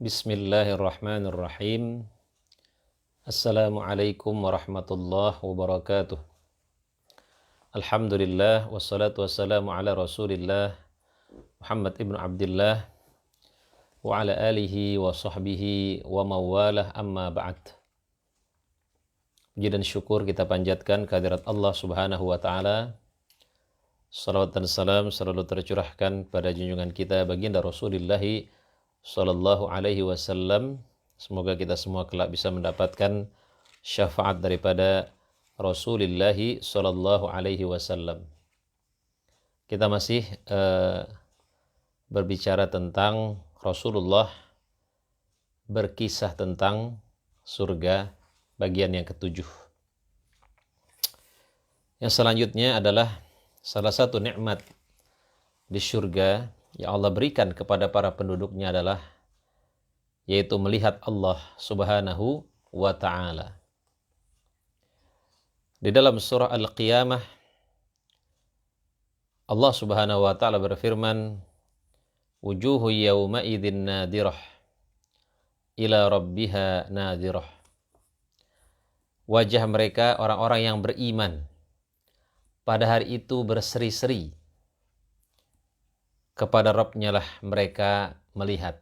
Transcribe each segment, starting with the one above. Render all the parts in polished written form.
Bismillahirrahmanirrahim. Assalamualaikum warahmatullahi wabarakatuh. Alhamdulillah wassalatu wassalamu ala Rasulillah Muhammad ibn Abdullah wa ala alihi wa sahbihi wa mawalah, amma ba'd. Puji dan syukur kita panjatkan kehadirat Allah Subhanahu wa taala. Salawat dan salam selalu tercurahkan pada junjungan kita baginda Rasulullah sallallahu alaihi wasallam. Semoga kita semua kelak bisa mendapatkan syafaat daripada Rasulullah sallallahu alaihi wasallam. Kita masih berbicara tentang Rasulullah berkisah tentang surga bagian yang ketujuh. Yang selanjutnya adalah salah satu nikmat di surga yang Allah berikan kepada para penduduknya adalah yaitu melihat Allah Subhanahu wa ta'ala. Di dalam surah Al-Qiyamah Allah Subhanahu wa ta'ala berfirman, wujuhu yawma idzin nadirah ila rabbiha nadirah. Wajah mereka orang-orang yang beriman pada hari itu berseri-seri, kepada Rabb-nya lah mereka melihat.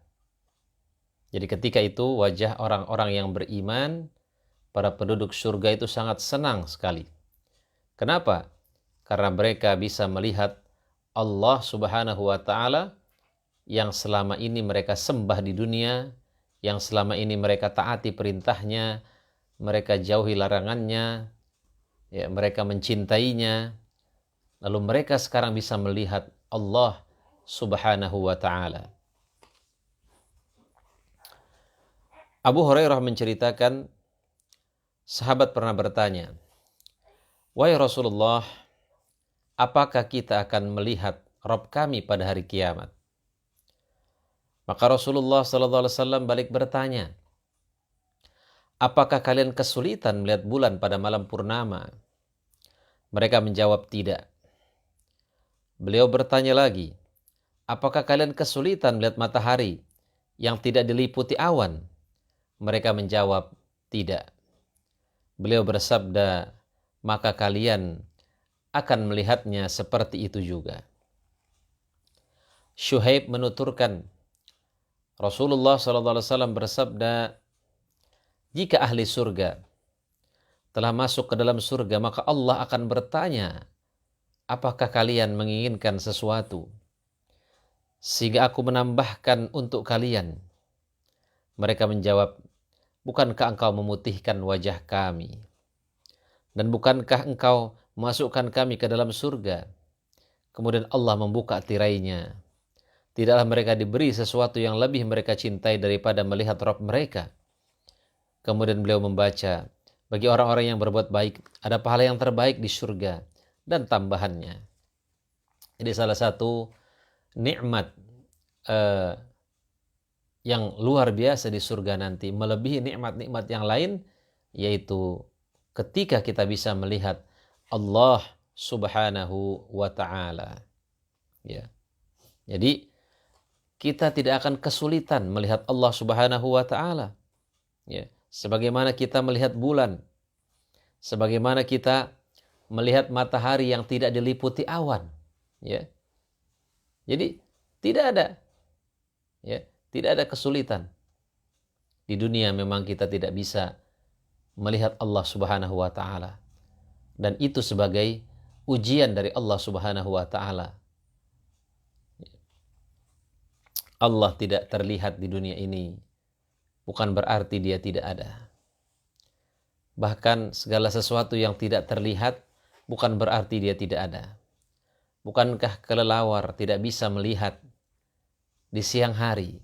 Jadi ketika itu wajah orang-orang yang beriman, para penduduk surga itu sangat senang sekali. Kenapa? Karena mereka bisa melihat Allah Subhanahu wa ta'ala yang selama ini mereka sembah di dunia, yang selama ini mereka taati perintahnya, mereka jauhi larangannya, ya, mereka mencintainya, lalu mereka sekarang bisa melihat Allah Subhanahu wa ta'ala. Abu Hurairah menceritakan, sahabat pernah bertanya, wahai Rasulullah, apakah kita akan melihat Rabb kami pada hari kiamat? Maka Rasulullah SAW balik bertanya, apakah kalian kesulitan melihat bulan pada malam purnama? Mereka menjawab tidak. Beliau bertanya lagi, apakah kalian kesulitan melihat matahari yang tidak diliputi awan? Mereka menjawab tidak. Beliau bersabda, maka kalian akan melihatnya seperti itu juga. Syuhaib menuturkan, Rasulullah SAW bersabda, jika ahli surga telah masuk ke dalam surga, maka Allah akan bertanya, apakah kalian menginginkan sesuatu sehingga aku menambahkan untuk kalian? Mereka menjawab, bukankah engkau memutihkan wajah kami? Dan bukankah engkau memasukkan kami ke dalam surga? Kemudian Allah membuka tirainya. Tidaklah mereka diberi sesuatu yang lebih mereka cintai daripada melihat Rabb mereka. Kemudian beliau membaca, bagi orang-orang yang berbuat baik, ada pahala yang terbaik di surga dan tambahannya. Jadi salah satu nikmat yang luar biasa di surga nanti, melebihi nikmat-nikmat yang lain, yaitu ketika kita bisa melihat Allah Subhanahu wa ta'ala. Ya. Jadi kita tidak akan kesulitan melihat Allah Subhanahu wa ta'ala. Ya. Sebagaimana kita melihat bulan, sebagaimana kita melihat matahari yang tidak diliputi awan. Ya. Jadi tidak ada, ya, tidak ada kesulitan. Di dunia memang kita tidak bisa melihat Allah Subhanahu wa ta'ala. Dan itu sebagai ujian dari Allah Subhanahu wa ta'ala. Allah tidak terlihat di dunia ini bukan berarti dia tidak ada. Bahkan segala sesuatu yang tidak terlihat bukan berarti dia tidak ada. Bukankah kelelawar tidak bisa melihat di siang hari?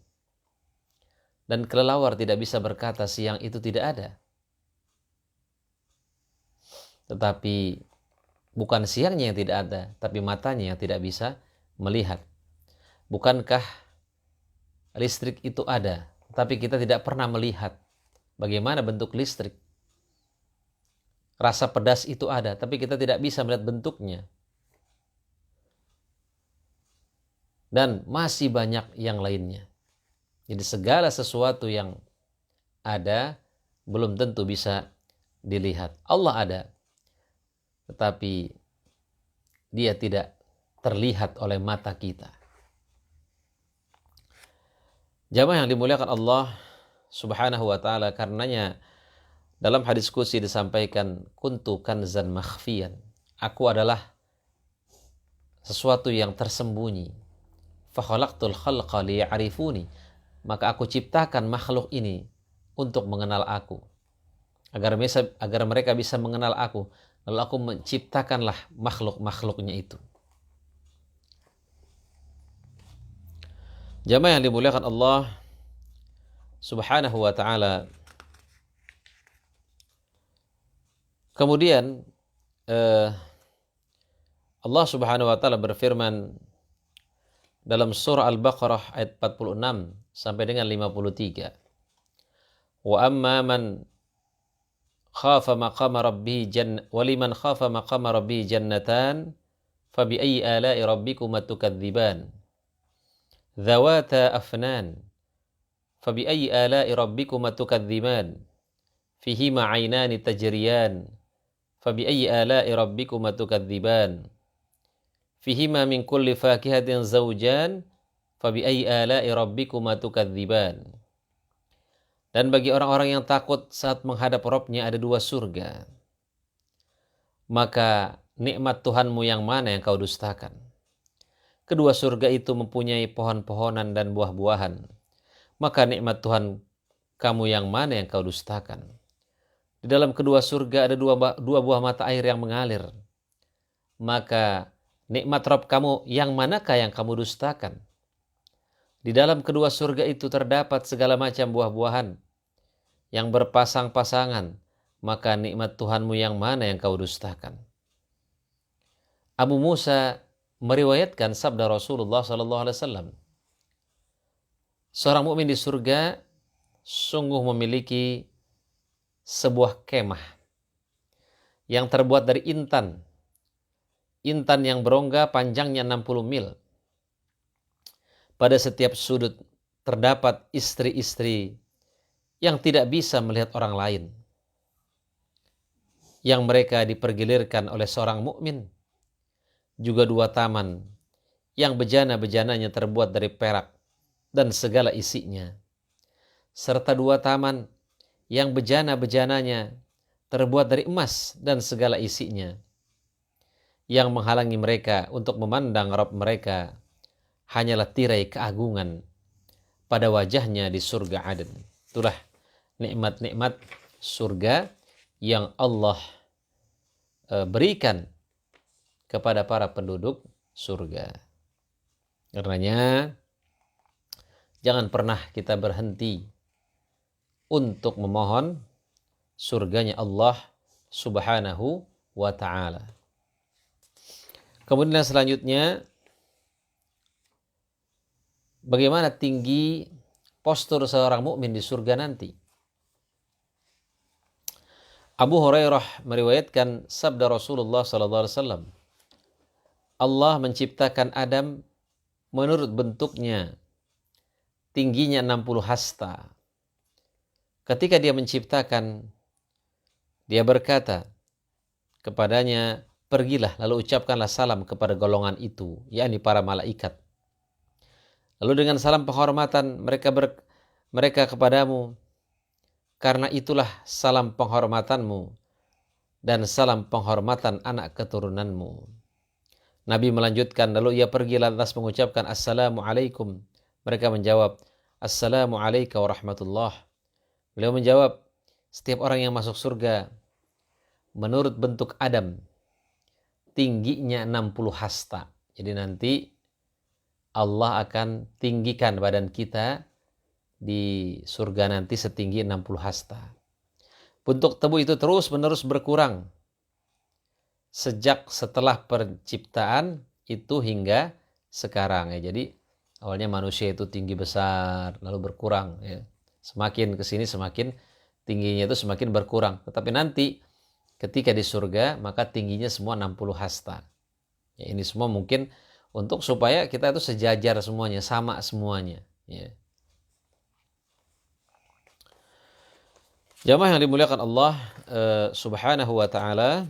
Dan kelelawar tidak bisa berkata siang itu tidak ada. Tetapi bukan siangnya yang tidak ada, tapi matanya yang tidak bisa melihat. Bukankah listrik itu ada, tapi kita tidak pernah melihat bagaimana bentuk listrik. Rasa pedas itu ada, tapi kita tidak bisa melihat bentuknya. Dan masih banyak yang lainnya. Jadi segala sesuatu yang ada belum tentu bisa dilihat. Allah ada, tetapi dia tidak terlihat oleh mata kita. Jamaah yang dimuliakan Allah Subhanahu wa taala, karenanya dalam hadis qudsi disampaikan, kuntu kanzan makhfiyan. Aku adalah sesuatu yang tersembunyi. Fa khalaqtul khalqa liya'rifuni. Maka aku ciptakan makhluk ini untuk mengenal aku. Agar mereka bisa mengenal aku. Lalu aku menciptakanlah makhluk-makhluknya itu. Jamaah yang dimuliakan Allah Subhanahu wa ta'ala. Kemudian Allah Subhanahu wa ta'ala berfirman dalam surah Al-Baqarah ayat 46 sampai dengan 53. Wa amma man khafa maqama rabbih waliman khafa maqama rabbih jannatan fabi ayyi ala'i rabbikuma tukadziban dzawata afnan fabi ayyi ala'i rabbikuma tukadziban fihima 'ainani tajriyan fabi ayyi ala'i rabbikuma tukadziban fihima min kulli fakihatin zawjan fabi ayyi ala'i rabbikuma tukadziban. Dan bagi orang-orang yang takut saat menghadap Rabb-nya ada dua surga, maka nikmat Tuhanmu yang mana yang kau dustakan? Kedua surga itu mempunyai pohon-pohonan dan buah-buahan, maka nikmat Tuhan kamu yang mana yang kau dustakan? Di dalam kedua surga ada dua buah mata air yang mengalir, maka nikmat Rabb kamu yang manakah yang kamu dustakan? Di dalam kedua surga itu terdapat segala macam buah-buahan yang berpasang-pasangan, maka nikmat Tuhanmu yang mana yang kau dustakan? Abu Musa meriwayatkan sabda Rasulullah SAW, seorang mukmin di surga sungguh memiliki sebuah kemah yang terbuat dari intan yang berongga panjangnya 60 mil. Pada setiap sudut terdapat istri-istri yang tidak bisa melihat orang lain, yang mereka dipergilirkan oleh seorang mukmin. Juga dua taman yang bejana-bejananya terbuat dari perak dan segala isinya, serta dua taman yang bejana-bejananya terbuat dari emas dan segala isinya, yang menghalangi mereka untuk memandang Rabb mereka hanyalah tirai keagungan pada wajahnya di surga Aden. Itulah nikmat-nikmat surga yang Allah berikan kepada para penduduk surga. Karenanya jangan pernah kita berhenti untuk memohon surganya Allah Subhanahu wa ta'ala. Kemudian selanjutnya, bagaimana tinggi postur seorang mukmin di surga nanti? Abu Hurairah meriwayatkan sabda Rasulullah SAW, Allah menciptakan Adam menurut bentuknya tingginya 60 hasta. Ketika dia menciptakan, dia berkata kepadanya, pergilah lalu ucapkanlah salam kepada golongan itu, yakni para malaikat. Lalu dengan salam penghormatan mereka kepadamu, karena itulah salam penghormatanmu dan salam penghormatan anak keturunanmu. Nabi melanjutkan, lalu ia pergi lantas mengucapkan Assalamualaikum. Mereka menjawab, Assalamualaikum warahmatullah. Beliau menjawab, setiap orang yang masuk surga menurut bentuk Adam tingginya 60 hasta. Jadi nanti Allah akan tinggikan badan kita di surga nanti setinggi 60 hasta. Bentuk tubuh itu terus menerus berkurang sejak setelah penciptaan itu hingga sekarang ya. Jadi awalnya manusia itu tinggi besar lalu berkurang ya. Semakin kesini semakin tingginya itu semakin berkurang. Tetapi nanti ketika di surga maka tingginya semua 60 hasta. Ya, ini semua mungkin untuk supaya kita itu sejajar semuanya, sama semuanya ya. Jamaah yang dimuliakan Allah Subhanahu wa taala,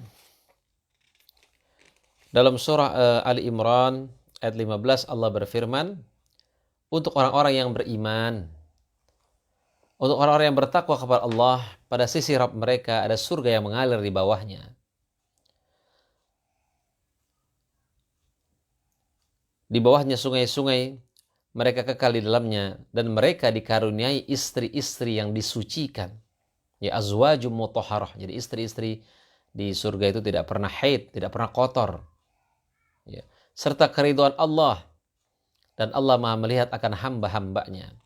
dalam surah Ali Imran ayat 15 Allah berfirman, untuk orang-orang yang beriman, untuk orang-orang yang bertakwa kepada Allah, pada sisi Rabb mereka ada surga yang mengalir di bawahnya. Di bawahnya sungai-sungai, mereka kekal di dalamnya, dan mereka dikaruniai istri-istri yang disucikan. Ya, azwajum mutahharah. Jadi istri-istri di surga itu tidak pernah haid, tidak pernah kotor. Ya. Serta keridhaan Allah, dan Allah Maha melihat akan hamba-hambanya.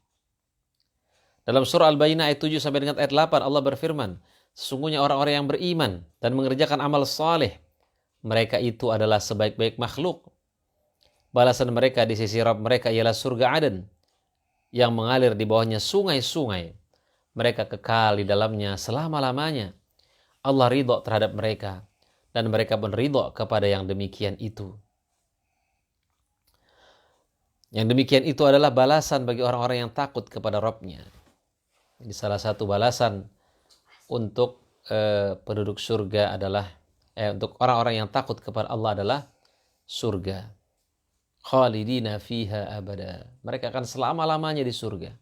Dalam surah Al-Baqarah ayat 7 sampai dengan ayat 8 Allah berfirman, sesungguhnya orang-orang yang beriman dan mengerjakan amal saleh, mereka itu adalah sebaik-baik makhluk. Balasan mereka di sisi Rabb mereka ialah surga Aden yang mengalir di bawahnya sungai-sungai. Mereka kekal di dalamnya selama-lamanya. Allah ridho terhadap mereka, dan mereka pun ridho kepada yang demikian itu. Yang demikian itu adalah balasan bagi orang-orang yang takut kepada Rabb-nya. Jadi salah satu balasan untuk penduduk surga adalah untuk orang-orang yang takut kepada Allah adalah surga. Khalidina fiha abada. Mereka akan selama-lamanya di surga.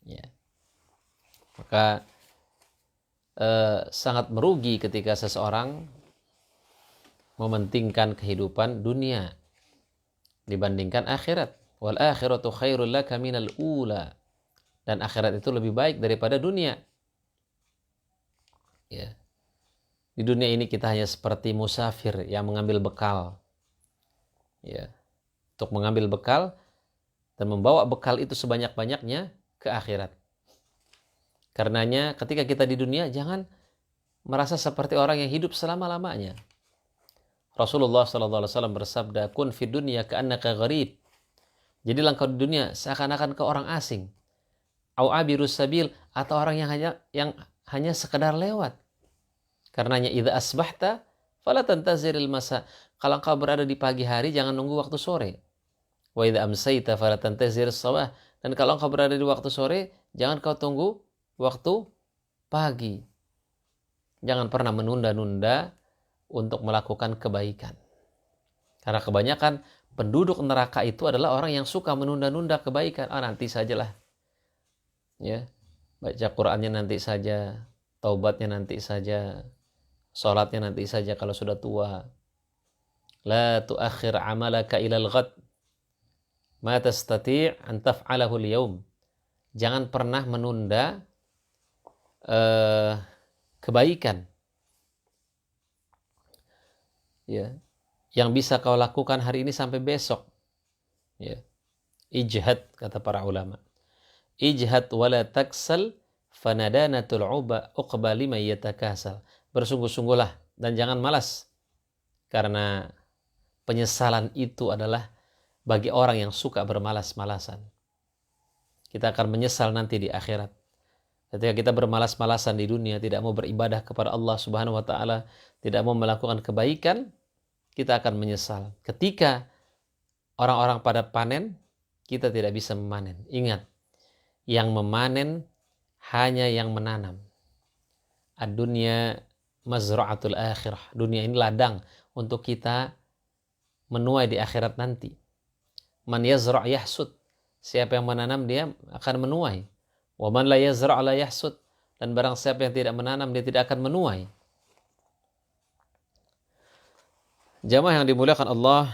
Ya. Maka sangat merugi ketika seseorang mementingkan kehidupan dunia dibandingkan akhirat. Wal akhiratu khairul laka minal ula. Dan akhirat itu lebih baik daripada dunia. Ya. Di dunia ini kita hanya seperti musafir yang mengambil bekal. Ya. Untuk mengambil bekal dan membawa bekal itu sebanyak-banyaknya ke akhirat. Karenanya ketika kita di dunia jangan merasa seperti orang yang hidup selama-lamanya. Rasulullah SAW bersabda, kun fid dunya ka'annaka gharib. Jadi engkau di dunia seakan-akan kau orang asing. Au abirus sabil, atau orang yang hanya sekedar lewat. Karenanya idza asbahta fala tantaziril masa. Kalau engkau berada di pagi hari jangan nunggu waktu sore. Wa idza amsayta fala tantazirus sabah. Dan kalau engkau berada di waktu sore, jangan kau tunggu waktu pagi. Jangan pernah menunda-nunda untuk melakukan kebaikan. Karena kebanyakan penduduk neraka itu adalah orang yang suka menunda-nunda kebaikan. Nanti sajalah. Ya, baca Qur'annya nanti saja, taubatnya nanti saja, salatnya nanti saja kalau sudah tua. La tuakhir amalaka ilal ghad. Ma tastati' an taf'alahu al-yawm. Jangan pernah menunda kebaikan. Ya, yang bisa kau lakukan hari ini sampai besok. Ya. Ijhad, kata para ulama. Ijhad wala taksal fanadanatul uqba liman yatakasal. Bersungguh-sungguhlah dan jangan malas. Karena penyesalan itu adalah bagi orang yang suka bermalas-malasan. Kita akan menyesal nanti di akhirat. Ketika kita bermalas-malasan di dunia, tidak mau beribadah kepada Allah Subhanahu wa taala, tidak mau melakukan kebaikan, kita akan menyesal. Ketika orang-orang pada panen, kita tidak bisa memanen. Ingat, yang memanen hanya yang menanam. Ad-dunya mazra'atul akhirah. Dunia ini ladang untuk kita menuai di akhirat nanti. Man yazra' yahsud. Siapa yang menanam dia akan menuai. Wa man la yazra' la yahsud. Dan barang siapa yang tidak menanam dia tidak akan menuai. Jamaah yang dimuliakan Allah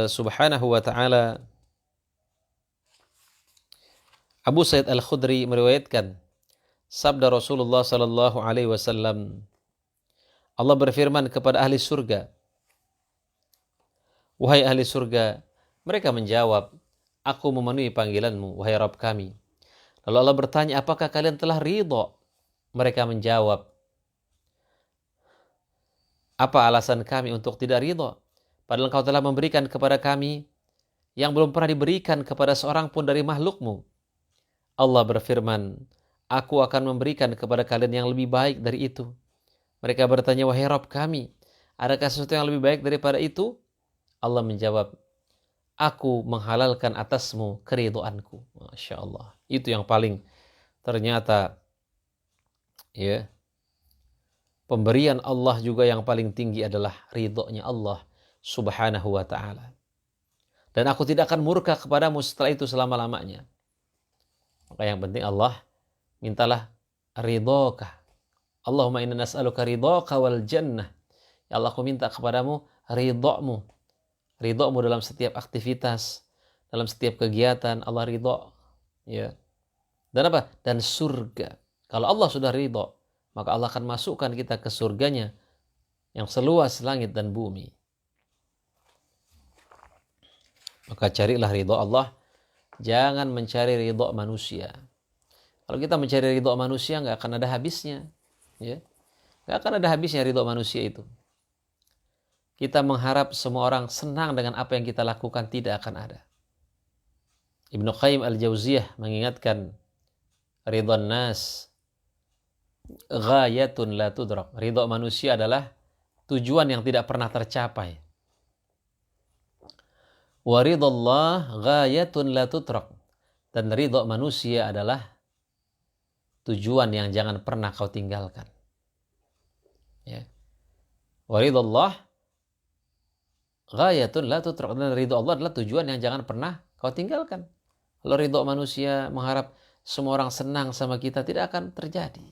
Subhanahu wa ta'ala, Abu Sa'id Al-Khudri meriwayatkan sabda Rasulullah sallallahu alaihi wasallam, Allah berfirman kepada ahli surga, wahai ahli surga. Mereka menjawab, aku memenuhi panggilanmu, wahai Rabb kami. Lalu Allah bertanya, apakah kalian telah ridha? Mereka menjawab, apa alasan kami untuk tidak ridha? Padahal engkau telah memberikan kepada kami yang belum pernah diberikan kepada seorang pun dari makhlukmu. Allah berfirman, aku akan memberikan kepada kalian yang lebih baik dari itu. Mereka bertanya, wahai Rabb kami, adakah sesuatu yang lebih baik daripada itu? Allah menjawab, aku menghalalkan atasmu keridhaanku. Masya Allah. Itu yang paling ternyata ya, pemberian Allah juga yang paling tinggi adalah ridhonya Allah subhanahu wa ta'ala. Dan aku tidak akan murka kepadamu setelah itu selama-lamanya. Maka yang penting Allah, mintalah ridhoka. Allahumma inna nas'aluka ridhoka wal jannah. Ya Allah, aku minta kepadamu ridhomu. Ridhomu dalam setiap aktivitas, dalam setiap kegiatan, Allah ridho. Ya. Dan apa? Dan surga. Kalau Allah sudah ridho, maka Allah akan masukkan kita ke surganya yang seluas langit dan bumi. Maka carilah ridho Allah, jangan mencari ridho manusia. Kalau kita mencari ridho manusia, nggak akan ada habisnya. Ya. Nggak akan ada habisnya ridho manusia itu. Kita mengharap semua orang senang dengan apa yang kita lakukan, tidak akan ada. Ibnu Qayyim al-Jauziyah mengingatkan, ridwan nas ghayatun la tudrak. Ridho manusia adalah tujuan yang tidak pernah tercapai. Wa ridallah ghayatun la tudrak. Dan ridho manusia adalah tujuan yang jangan pernah kau tinggalkan. Ya. Wa ridallah ghayatun la tudrak. Dan ridho Allah adalah tujuan yang jangan pernah kau tinggalkan. Kalau ridho manusia mengharap semua orang senang sama kita, tidak akan terjadi.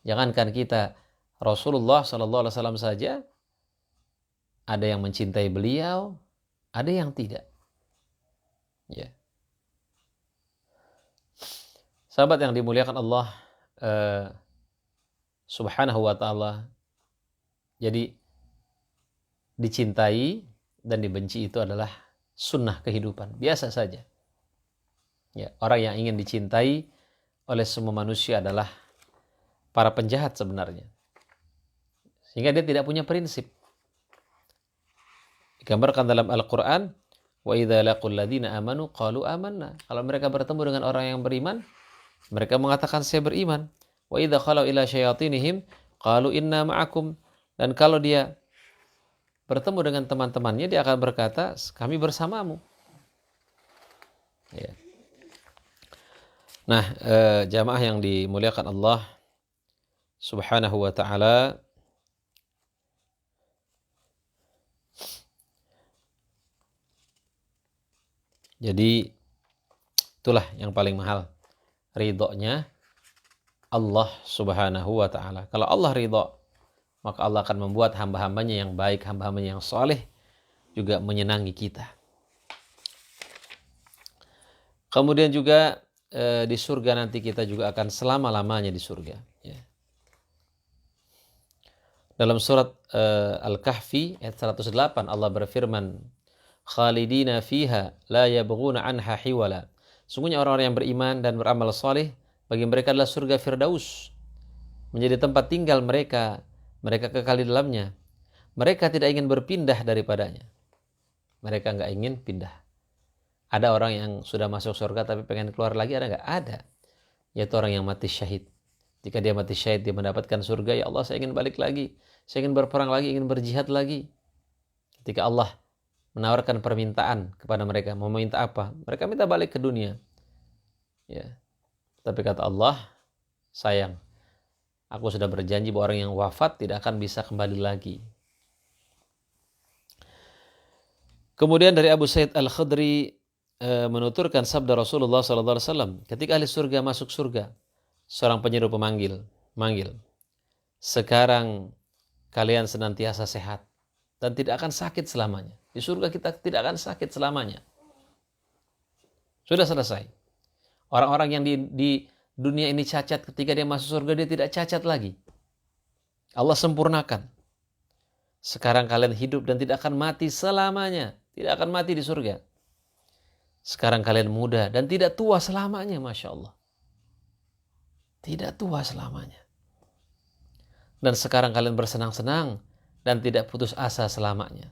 Jangankan kita, Rasulullah SAW saja, ada yang mencintai beliau, ada yang tidak. Ya. Sahabat yang dimuliakan Allah subhanahu wa ta'ala, jadi dicintai dan dibenci itu adalah sunnah kehidupan, biasa saja. Ya, orang yang ingin dicintai oleh semua manusia adalah para penjahat sebenarnya. Sehingga dia tidak punya prinsip. Digambarkan dalam Al-Quran, wa idza laqul ladzina amanu qalu amanna. Kalau mereka bertemu dengan orang yang beriman, mereka mengatakan saya beriman. Wa idza khalau ila syayatinihim qalu inna ma'akum. Dan kalau dia bertemu dengan teman-temannya, dia akan berkata, kami bersamamu. Ya. Nah, jamaah yang dimuliakan Allah subhanahu wa ta'ala, jadi itulah yang paling mahal, ridhonya Allah subhanahu wa ta'ala. Kalau Allah ridho, maka Allah akan membuat hamba-hambanya yang baik, hamba-hambanya yang soleh juga menyenangi kita. Kemudian juga di surga nanti kita juga akan selama-lamanya di surga. Ya. Dalam surat Al-Kahfi ayat 108 Allah berfirman, khalidina fiha la yabghuna anha hiwala. Sungguhnya orang-orang yang beriman dan beramal saleh, bagi mereka adalah surga Firdaus, menjadi tempat tinggal mereka, mereka kekal di dalamnya. Mereka tidak ingin berpindah daripadanya. Mereka nggak ingin pindah. Ada orang yang sudah masuk surga tapi pengen keluar lagi, ada nggak? Ada. Yaitu orang yang mati syahid. Jika dia mati syahid, dia mendapatkan surga, ya Allah saya ingin balik lagi, saya ingin berperang lagi, ingin berjihad lagi. Ketika Allah menawarkan permintaan kepada mereka, mau minta apa? Mereka minta balik ke dunia. Ya. Tapi kata Allah, sayang, aku sudah berjanji bahwa orang yang wafat tidak akan bisa kembali lagi. Kemudian dari Abu Sa'id Al-Khudri menuturkan sabda Rasulullah SAW, ketika ahli surga masuk surga, seorang penyeru pemanggil, sekarang kalian senantiasa sehat dan tidak akan sakit selamanya. Di surga kita tidak akan sakit selamanya. Sudah selesai. Orang-orang yang di dunia ini cacat, ketika dia masuk surga dia tidak cacat lagi. Allah sempurnakan. Sekarang kalian hidup dan tidak akan mati selamanya. Tidak akan mati di surga. Sekarang kalian muda dan tidak tua selamanya, Masya Allah. Tidak tua selamanya. Dan sekarang kalian bersenang-senang dan tidak putus asa selamanya.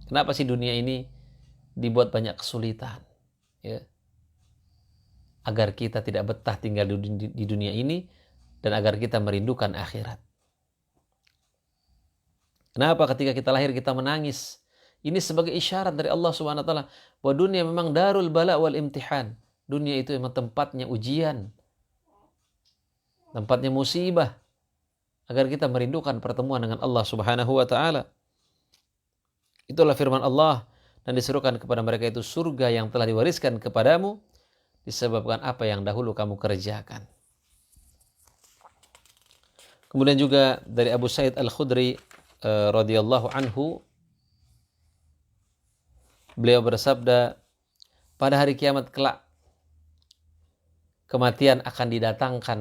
Kenapa sih dunia ini dibuat banyak kesulitan? Ya. Agar kita tidak betah tinggal di dunia ini dan agar kita merindukan akhirat. Kenapa ketika kita lahir kita menangis? Ini sebagai isyarat dari Allah Subhanahu wa taala bahwa dunia memang darul bala wal imtihan. Dunia itu memang tempatnya ujian. tempatnya musibah, agar kita merindukan pertemuan dengan Allah Subhanahu wa taala. Itulah firman Allah, dan diserukan kepada mereka itu surga yang telah diwariskan kepadamu disebabkan apa yang dahulu kamu kerjakan. Kemudian juga dari Abu Sa'id Al-Khudri radhiyallahu anhu, beliau bersabda, pada hari kiamat kelak kematian akan didatangkan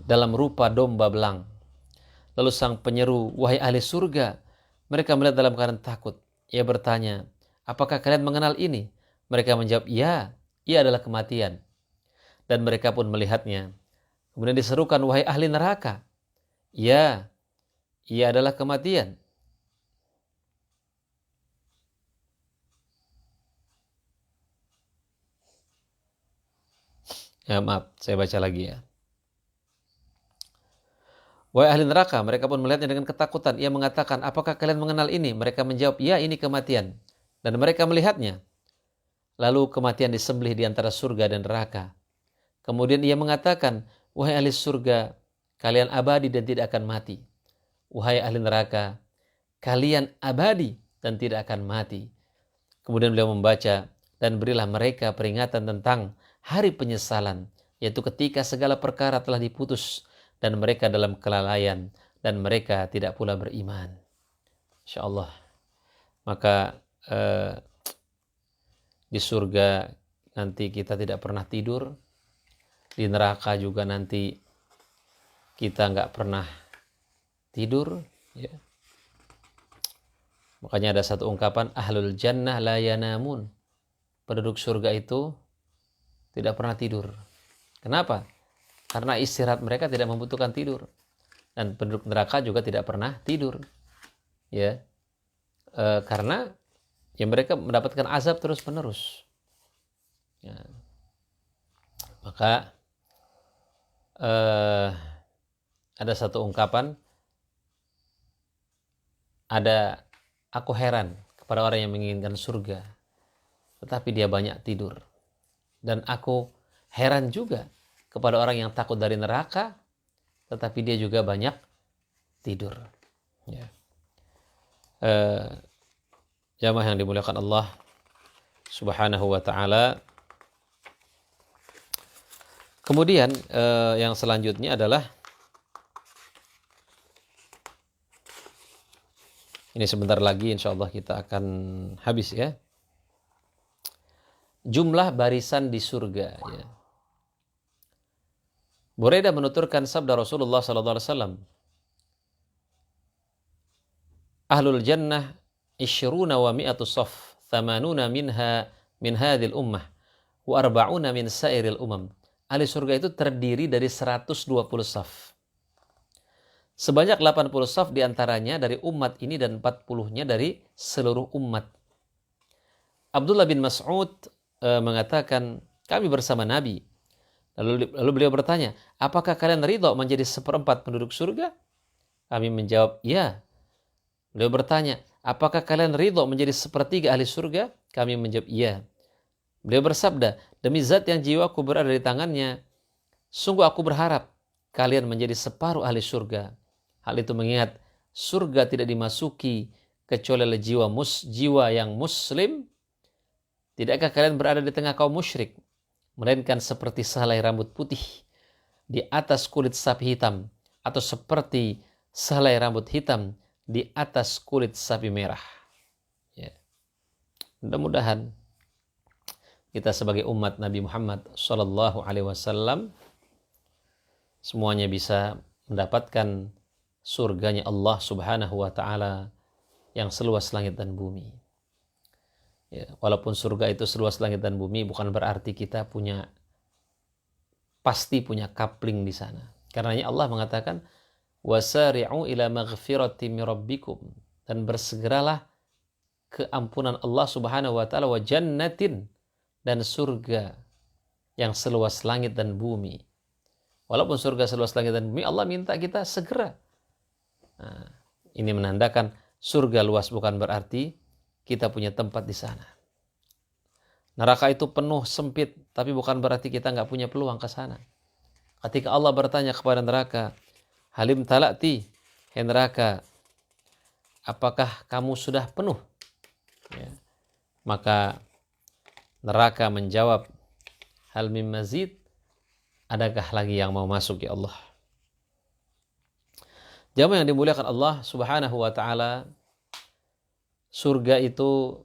dalam rupa domba belang. Lalu sang penyeru, wahai ahli surga. Mereka melihat dalam keadaan takut. Ia bertanya, apakah kalian mengenal ini? Mereka menjawab, ya, ia adalah kematian. Dan mereka pun melihatnya. Kemudian diserukan, wahai ahli neraka. Ya, ia adalah kematian. Ya maaf, saya baca lagi ya. Wahai ahli neraka, mereka pun melihatnya dengan ketakutan. Ia mengatakan, apakah kalian mengenal ini? Mereka menjawab, ya, ini kematian. Dan mereka melihatnya. Lalu kematian disembelih di antara surga dan neraka. Kemudian ia mengatakan, wahai ahli surga, kalian abadi dan tidak akan mati. Wahai ahli neraka, kalian abadi dan tidak akan mati. Kemudian beliau membaca, dan berilah mereka peringatan tentang hari penyesalan, yaitu ketika segala perkara telah diputus, dan mereka dalam kelalaian, dan mereka tidak pula beriman. InsyaAllah. Maka di surga nanti kita tidak pernah tidur, di neraka juga nanti kita nggak pernah tidur. Ya. Makanya ada satu ungkapan, ahlul jannah la yanamun. Penduduk surga itu tidak pernah tidur. Kenapa? Karena istirahat mereka tidak membutuhkan tidur. Dan penduduk neraka juga tidak pernah tidur. Ya. Karena ya mereka mendapatkan azab terus-menerus. Ya. Maka ada satu ungkapan, aku heran kepada orang yang menginginkan surga, tetapi dia banyak tidur. Dan aku heran juga kepada orang yang takut dari neraka, tetapi dia juga banyak tidur. Ya. Jamaah yang dimuliakan Allah Subhanahu wa ta'ala. Kemudian yang selanjutnya adalah, ini sebentar lagi insya Allah kita akan habis ya. Jumlah barisan di surga. Ya. Buraidah menuturkan sabda Rasulullah SAW, Ahlul jannah isyruna wa mi'atu saf, thamanuna minha min hadhil ummah, wa arba'una min sairil umam. Ahli surga itu terdiri dari 120 saf. Sebanyak 80 saf diantaranya dari umat ini dan 40-nya dari seluruh umat. Abdullah bin Mas'ud mengatakan, kami bersama Nabi. Lalu beliau bertanya, apakah kalian ridho menjadi seperempat penduduk surga? Kami menjawab, ya. Beliau bertanya, apakah kalian ridho menjadi sepertiga ahli surga? Kami menjawab, ya. Beliau bersabda, demi zat yang jiwaku berada di tangannya, sungguh aku berharap kalian menjadi separuh ahli surga. Hal itu mengingat surga tidak dimasuki kecuali oleh jiwa yang muslim. Tidakkah kalian berada di tengah kaum musyrik, melainkan seperti sehelai rambut putih di atas kulit sapi hitam, atau seperti sehelai rambut hitam di atas kulit sapi merah. Ya. Mudah-mudahan kita sebagai umat Nabi Muhammad Sallallahu Alaihi Wasallam semuanya bisa mendapatkan surganya Allah Subhanahu Wa Taala yang seluas langit dan bumi. Ya, walaupun surga itu seluas langit dan bumi, bukan berarti kita pasti punya kapling di sana. Karenanya Allah mengatakan, wasari'u ila maghfirati min rabbikum, dan bersegeralah ke ampunan Allah Subhanahu wa taala, wa jannatin, dan surga yang seluas langit dan bumi. Walaupun surga seluas langit dan bumi, Allah minta kita segera. Nah, ini menandakan surga luas bukan berarti kita punya tempat di sana. Neraka itu penuh sempit, tapi bukan berarti kita nggak punya peluang ke sana. Ketika Allah bertanya kepada neraka, Halim talati, hai neraka, apakah kamu sudah penuh? Ya. Maka neraka menjawab, hal mim mazid, adakah lagi yang mau masuk ya Allah? Jamaah yang dimuliakan Allah Subhanahu wa taala, surga itu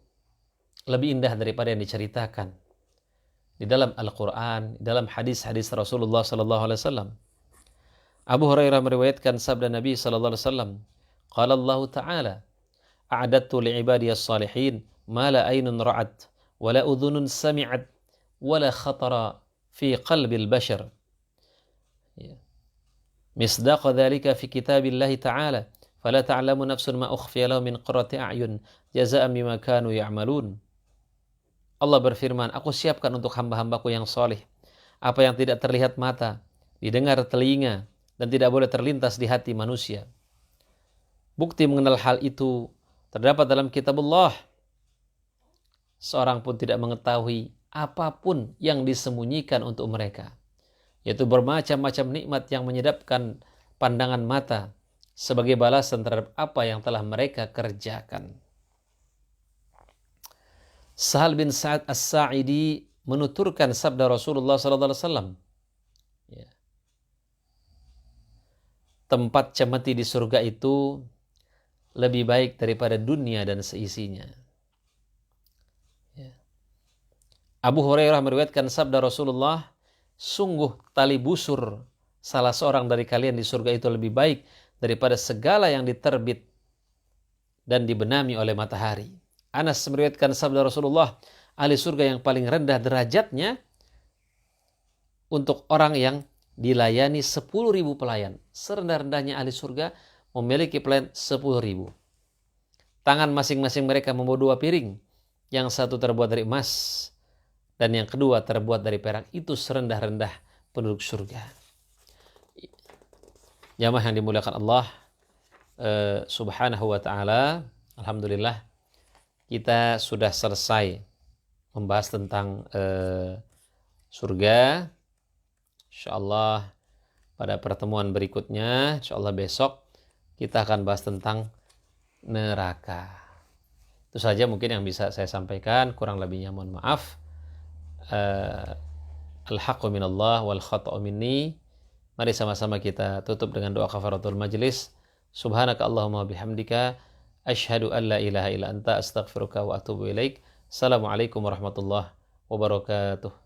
lebih indah daripada yang diceritakan di dalam Al-Qur'an, di dalam hadis-hadis Rasulullah sallallahu alaihi wasallam. Abu Hurairah meriwayatkan sabda Nabi sallallahu alaihi wasallam, qala Allah taala, a'adattu li'ibadiyas salihin ma la aynun ra'at wa la udhunun sami'at wa la khatara fi qalbil bashar. Misdaq dzalika fi kitabillahi ta'ala, fala ta'lamu nafsun ma ukhfiya lahum min qurrati a'yun jazaa'an bima kanu ya'malun. Allah berfirman, aku siapkan untuk hamba-hambaku yang soleh apa yang tidak terlihat mata, didengar telinga, dan tidak boleh terlintas di hati manusia. Bukti mengenal hal itu terdapat dalam kitabullah. Seorang pun tidak mengetahui apapun yang disembunyikan untuk mereka, yaitu bermacam-macam nikmat yang menyedapkan pandangan mata sebagai balasan terhadap apa yang telah mereka kerjakan. Sahal bin Sa'ad As-Sa'idi menuturkan sabda Rasulullah SAW. Ya. Tempat cemeti di surga itu lebih baik daripada dunia dan seisinya. Ya. Abu Hurairah meriwayatkan sabda Rasulullah, sungguh tali busur salah seorang dari kalian di surga itu lebih baik daripada segala yang diterbit dan dibenami oleh matahari. Anas meriwayatkan sabda Rasulullah, ahli surga yang paling rendah derajatnya untuk orang yang dilayani 10.000 pelayan. Serendah-rendahnya ahli surga memiliki pelayan 10.000. Tangan masing-masing mereka membawa 2 piring. Yang satu terbuat dari emas dan yang kedua terbuat dari perak. Itu serendah-rendah penduduk surga. Jamaah yang dimuliakan Allah Subhanahu wa ta'ala, alhamdulillah kita sudah selesai membahas tentang surga. InsyaAllah pada pertemuan berikutnya, InsyaAllah besok, kita akan bahas tentang neraka. Itu saja mungkin yang bisa saya sampaikan, kurang lebihnya mohon maaf. Al-haqqu minallah wal khata'u minni. Mari sama-sama kita tutup dengan doa kafaratul majlis. Subhanaka Allahumma bihamdika, asyhadu an la ilaha illa anta, astaghfiruka wa atubu ilaik. Assalamualaikum warahmatullahi wabarakatuh.